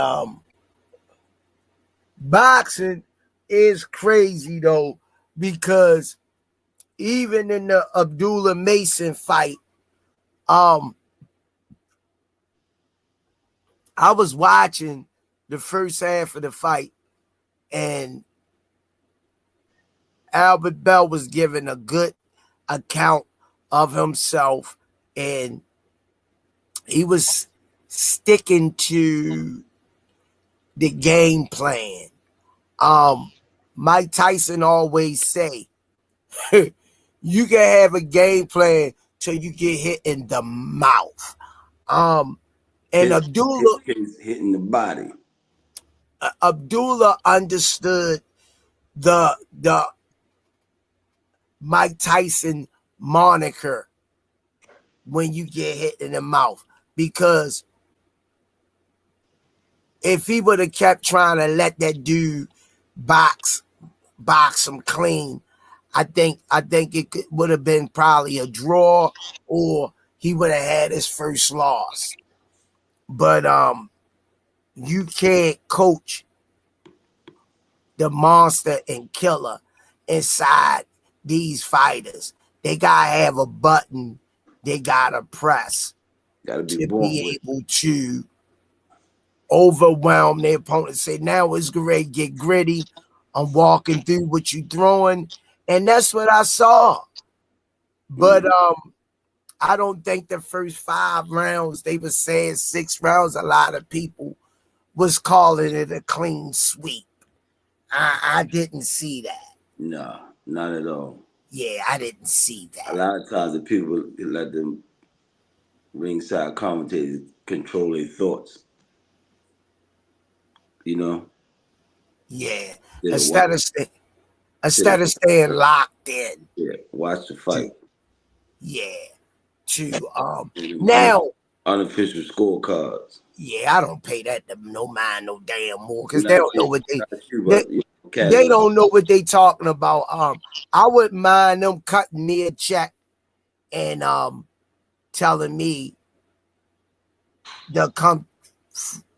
Speaker 1: boxing is crazy though, because even in the Abdullah Mason fight, I was watching the first half of the fight, and Albert Bell was giving a good account of himself, and he was sticking to the game plan. Mike Tyson always say, you can have a game plan till you get hit in the mouth. And Abdullah
Speaker 3: hitting the body.
Speaker 1: Abdullah understood the Mike Tyson moniker when you get hit in the mouth, because if he would have kept trying to let that dude box him clean, I think it would have been probably a draw, or he would have had his first loss. But you can't coach the monster and killer inside these fighters. They gotta have a button they gotta press
Speaker 3: to
Speaker 1: be able to overwhelm their opponent. Say, now it's great, get gritty. I'm walking through what you throwing. And that's what I saw. But I don't think the first 5 rounds, they were saying 6 rounds, a lot of people was calling it a clean sweep. I didn't see that.
Speaker 3: No, not at all.
Speaker 1: Yeah, I didn't see that.
Speaker 3: A lot of times the people let them ringside commentators control their thoughts. You know.
Speaker 1: Yeah.
Speaker 3: Did it
Speaker 1: Instead
Speaker 3: watch?
Speaker 1: of staying locked in.
Speaker 3: Yeah, watch the fight.
Speaker 1: To
Speaker 3: And
Speaker 1: now.
Speaker 3: unofficial scorecards.
Speaker 1: Yeah, I don't pay that no mind no damn more because
Speaker 3: Not
Speaker 1: they don't know
Speaker 3: you,
Speaker 1: what
Speaker 3: not you,
Speaker 1: they
Speaker 3: but you know,
Speaker 1: they
Speaker 3: casual.
Speaker 1: don't know what they talking about. I wouldn't mind them cutting me a check and telling me to come,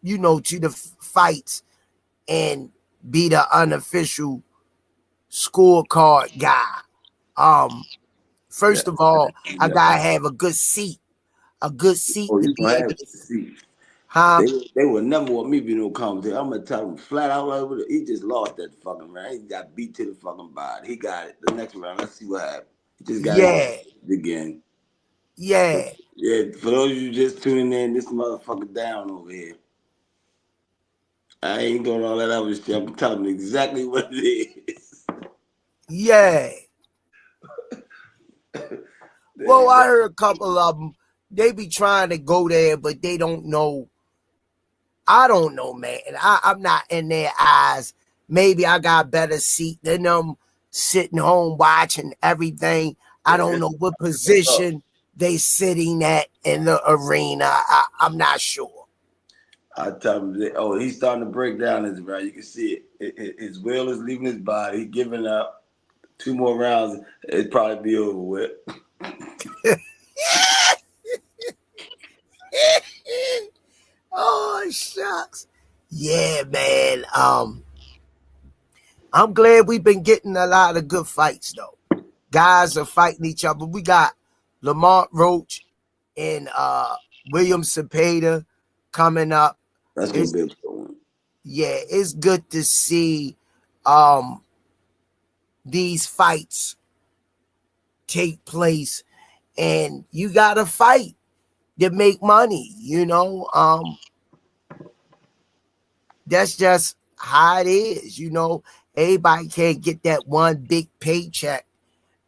Speaker 1: to the fights and be the unofficial scorecard guy.
Speaker 3: Yeah,
Speaker 1: First of all, I
Speaker 3: yeah.
Speaker 1: gotta have a good seat
Speaker 3: Oh,
Speaker 1: to
Speaker 3: you
Speaker 1: be
Speaker 3: gonna
Speaker 1: able
Speaker 3: have
Speaker 1: to,
Speaker 3: to see.
Speaker 1: huh?
Speaker 3: They would never want me to be no commentator. I'm gonna tell him flat out. He just lost that fucking round. He got beat to the fucking body. He got it. The next round, let's see what happens. He just got it
Speaker 1: Yeah,
Speaker 3: again.
Speaker 1: yeah,
Speaker 3: Yeah, for those of you just tuning in, this motherfucker down over here. I ain't doing all that other shit. I'm telling you exactly what it is.
Speaker 1: yeah. Well, I heard a couple of them. They be trying to go there, but they don't know. I don't know, man. I'm not in their eyes. Maybe I got better seat than them sitting home watching everything. I don't know what position they sitting at in the arena. I'm not sure.
Speaker 3: I tell him, he's starting to break down his round. You can see it. His will is leaving his body. He's giving up. 2 more rounds, it'd probably be over with.
Speaker 1: Oh, shucks. Yeah, man. I'm glad we've been getting a lot of good fights, though. Guys are fighting each other. We got Lamont Roach and William Cepeda coming up.
Speaker 3: That's gonna be a good one.
Speaker 1: Yeah, it's good to see these fights take place, and you gotta fight to make money, that's just how it is, everybody can't get that one big paycheck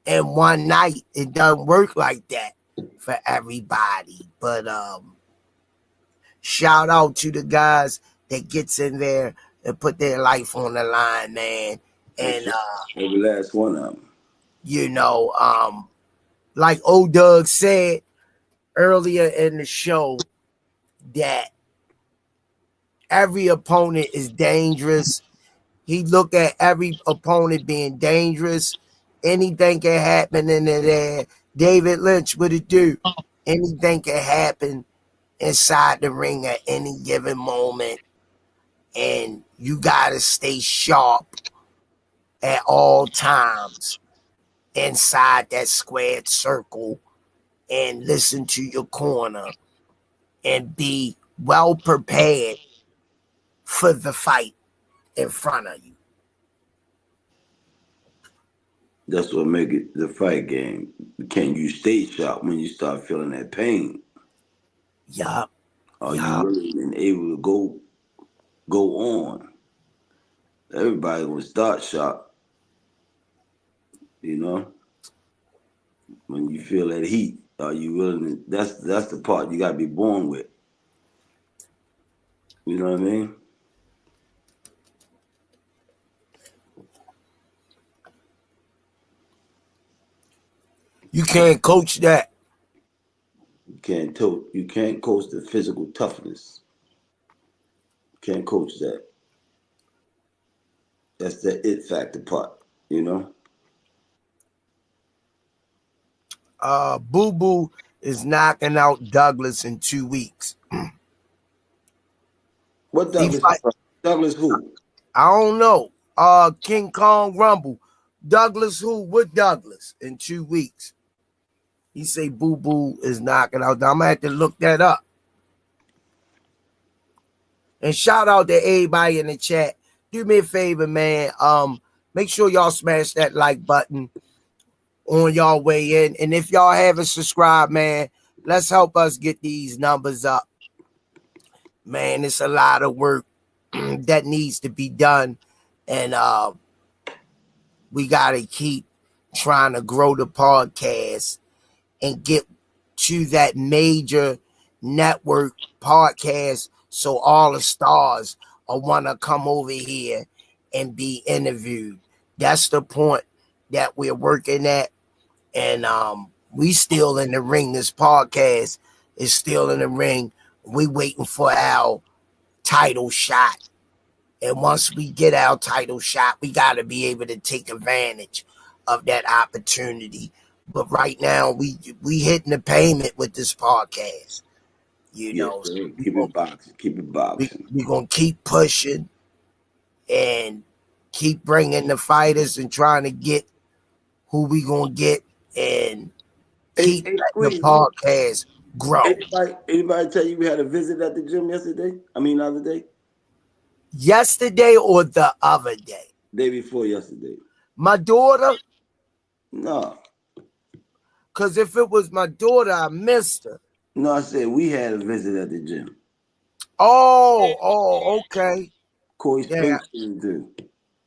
Speaker 1: in one night. It doesn't work like that for everybody. But shout out to the guys that gets in there and put their life on the line, man. And
Speaker 3: every last one of them.
Speaker 1: Like old Doug said earlier in the show, that every opponent is dangerous. He looked at every opponent being dangerous. Anything can happen in there. David Lynch would it do? Anything can happen inside the ring at any given moment. And you gotta stay sharp at all times inside that squared circle and listen to your corner and be well prepared for the fight in front of you.
Speaker 3: That's what make it the fight game. Can you stay sharp when you start feeling that pain?
Speaker 1: Yup.
Speaker 3: Are you willing and able to go on? Everybody gonna start sharp. When you feel that heat, are you willing to, that's the part you gotta be born with. You know what I mean?
Speaker 1: You can't coach that.
Speaker 3: You can't coach the physical toughness. You can't coach that. That's the it factor part,
Speaker 1: Boo Boo is knocking out Douglas in 2 weeks.
Speaker 3: What Douglas? Douglas who?
Speaker 1: I don't know. King Kong Rumble. Douglas who? What Douglas in 2 weeks? He say Boo Boo is knocking out. I'm gonna have to look that up. And shout out to everybody in the chat. Do me a favor, man. Make sure y'all smash that like button on y'all way in. And if y'all haven't subscribed, man, let's help us get these numbers up. Man, it's a lot of work that needs to be done. And we got to keep trying to grow the podcast and get to that major network podcast so all the stars or want to come over here and be interviewed. That's the point that we're working at. And we still in the ring. This podcast is still in the ring. We waiting for our title shot. And once we get our title shot, we got to be able to take advantage of that opportunity. But right now, we hitting the payment with this podcast. You know,
Speaker 3: sir. Keep it boxing. Keep it boxing.
Speaker 1: We're going to keep pushing and keep bringing the fighters and trying to get who we going to get and keep the podcast grow.
Speaker 3: Anybody tell you we had a visit at the gym yesterday? I mean, the other day?
Speaker 1: Yesterday or the other day?
Speaker 3: Day before yesterday.
Speaker 1: My daughter?
Speaker 3: No.
Speaker 1: Because if it was my daughter, I missed her.
Speaker 3: No, I said we had a visit at the gym.
Speaker 1: Oh, okay.
Speaker 3: Corey Spinks did.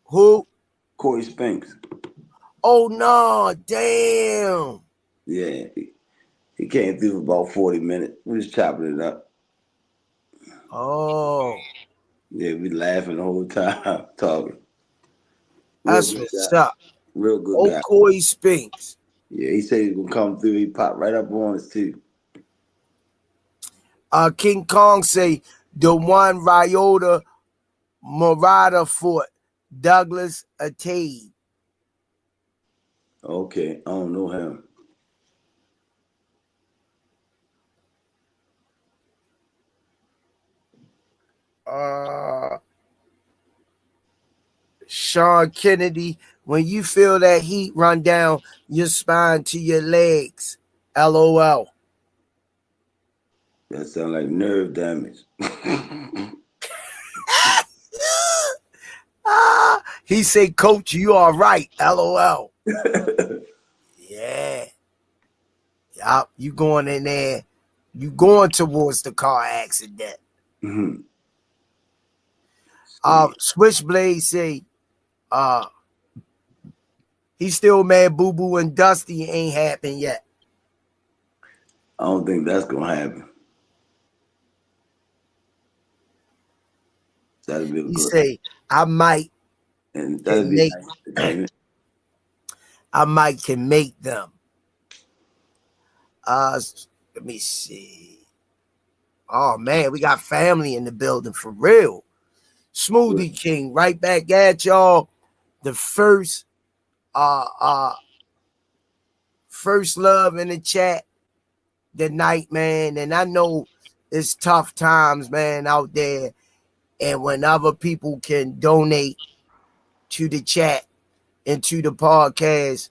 Speaker 1: Who?
Speaker 3: Corey Spinks.
Speaker 1: Oh, no, damn.
Speaker 3: Yeah, he came through for about 40 minutes. We was chopping it up.
Speaker 1: Oh.
Speaker 3: Yeah, we laughing the whole time, talking.
Speaker 1: That's what's up.
Speaker 3: Real good guy.
Speaker 1: Corey Spinks.
Speaker 3: Yeah, he said he's going to come through. He popped right up on us, too.
Speaker 1: King Kong say the one Ryota Murata fought, Douglas Ataid.
Speaker 3: Okay, I don't know him.
Speaker 1: Sean Kennedy, when you feel that heat run down your spine to your legs, LOL.
Speaker 3: That sounds like nerve damage.
Speaker 1: He said, Coach, you are right, LOL. Yeah. Yup, you going in there. You going towards the car accident.
Speaker 3: Mm-hmm.
Speaker 1: Switchblade say, he's still mad Boo Boo and Dusty ain't happened yet.
Speaker 3: I don't think that's going to happen. That'll be
Speaker 1: he
Speaker 3: good.
Speaker 1: Say, I might.
Speaker 3: And that'll be nice.
Speaker 1: I might can make them. Let me see. Oh man, we got family in the building for real. Smoothie King, right back at y'all. The first love in the chat tonight, man. And I know it's tough times, man, out there. And when other people can donate to the chat and to the podcast,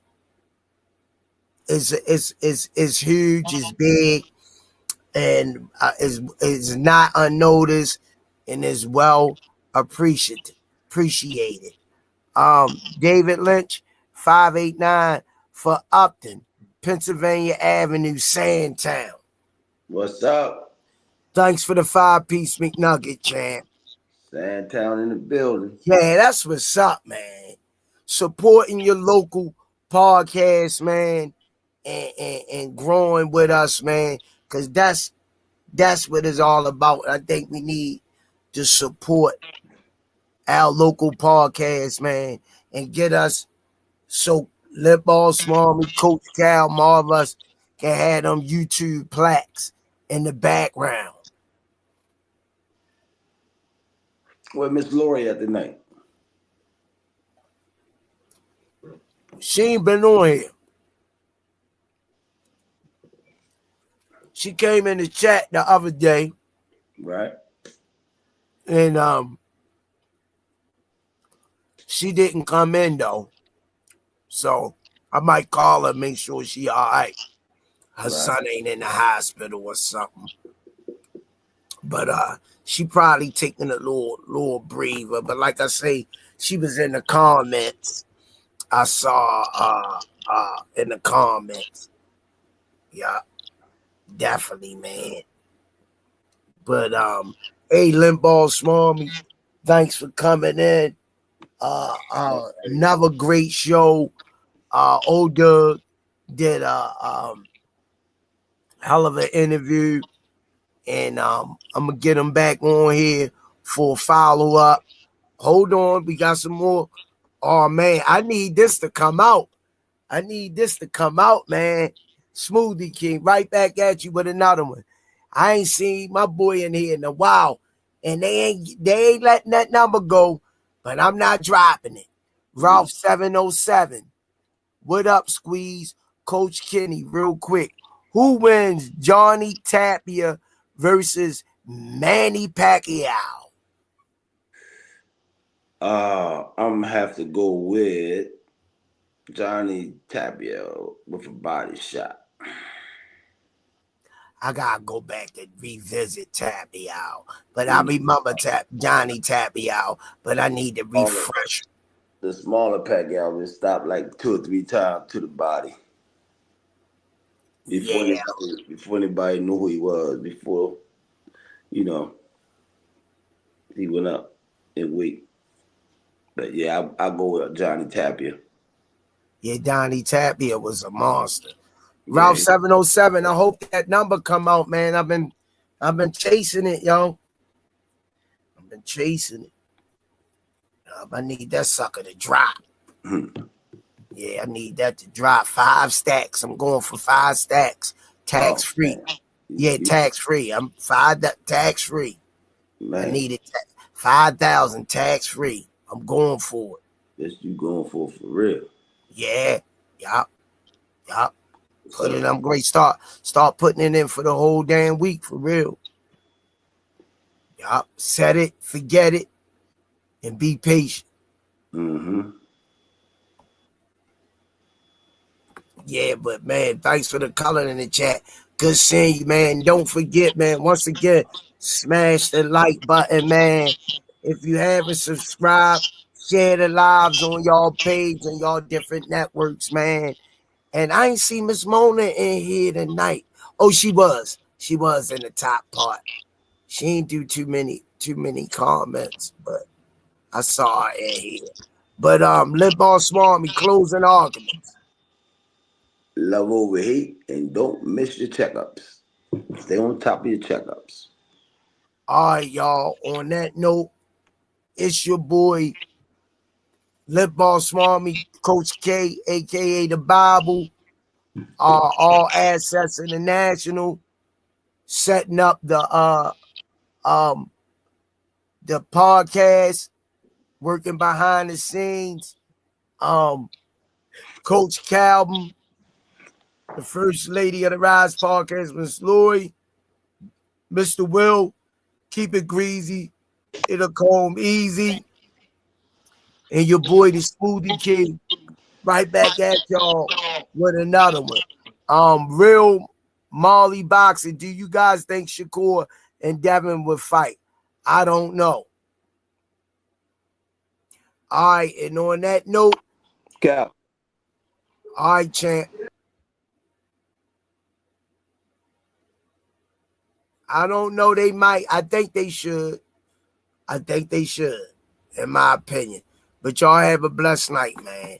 Speaker 1: is huge, is big, and is not unnoticed, and is well appreciated. David Lynch, 589 for Upton, Pennsylvania Avenue, Sandtown.
Speaker 3: What's up?
Speaker 1: Thanks for the 5-piece McNugget, champ.
Speaker 3: Sandtown in the building.
Speaker 1: Yeah, that's what's up, man. Supporting your local podcast, man, and growing with us, man, because that's what it's all about. I think we need to support our local podcast, man, and get us so Limball, Smarmy, Coach Cal, more of us can have them YouTube plaques in the background.
Speaker 3: Where Miss Lori at tonight?
Speaker 1: She ain't been on here. She came in the chat the other day.
Speaker 3: Right.
Speaker 1: And she didn't come in though. So I might call her, make sure she all right. Her son ain't in the hospital or something. But she probably taking a little breather. But like I say, she was in the comments. I saw in the comments. Yeah, definitely, man. But hey, Limball Smarmy, thanks for coming in. Another great show. Old Doug did a hell of an interview. And I'm gonna get him back on here for follow-up. Hold on, we got some more. Oh, man, I need this to come out. Man. Smoothie King, right back at you with another one. I ain't seen my boy in here in a while, and they ain't letting that number go, but I'm not dropping it. Ralph 707. What up, Squeeze? Coach Kenny, real quick. Who wins Johnny Tapia versus Manny Pacquiao?
Speaker 3: I'm gonna have to go with Johnny Tapia with a body shot.
Speaker 1: I gotta go back and revisit Tapia, but I remember Johnny Tapia, but I need to refresh.
Speaker 3: The smaller Pacquiao will stop like 2 or 3 times to the body. Before anybody knew who he was, before, he went up in weight. But yeah, I'll go with Johnny Tapia.
Speaker 1: Yeah, Johnny Tapia was a monster. Yeah. Ralph 707. I hope that number come out, man. I've been chasing it, yo. I've been chasing it. I need that sucker to drop. Yeah, I need that to drop. 5 stacks. I'm going for 5 stacks. Tax free. Yeah, tax free. I'm 5 tax free. Man. I need it 5,000 tax free. I'm going for it.
Speaker 3: That's you going for real.
Speaker 1: Yeah. Yup. Put it. I'm great. Start putting it in for the whole damn week for real. Yup. Set it, forget it, and be patient. Yeah, but man, thanks for the color in the chat. Good seeing you, man. Don't forget, man, once again, smash the like button, man. If you haven't subscribed, share the lives on y'all page and y'all different networks, man. And I ain't see Miss Mona in here tonight. Oh, she was in the top part. She ain't do too many comments, but I saw her in here. But Lip Ball Small, me closing arguments.
Speaker 3: Love over hate, and don't miss your checkups. Stay on top of your checkups.
Speaker 1: All right, y'all. On that note, it's your boy, Lip Ball Smarmy, Coach K, aka the Bible. All Assets International, setting up the podcast, working behind the scenes. Coach Calvin, the first lady of the Rise podcast, Miss Lloyd, Mr. Will, keep it greasy, it'll come easy. And your boy, the Smoothie King, right back at y'all with another one. Real Molly Boxing. Do you guys think Shakur and Devin would fight? I don't know. All right, and on that note,
Speaker 3: Cap.
Speaker 1: All right, champ. I don't know. They might. I think they should. In my opinion. But y'all have a blessed night, man.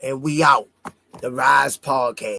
Speaker 1: And we out. The Rise Podcast.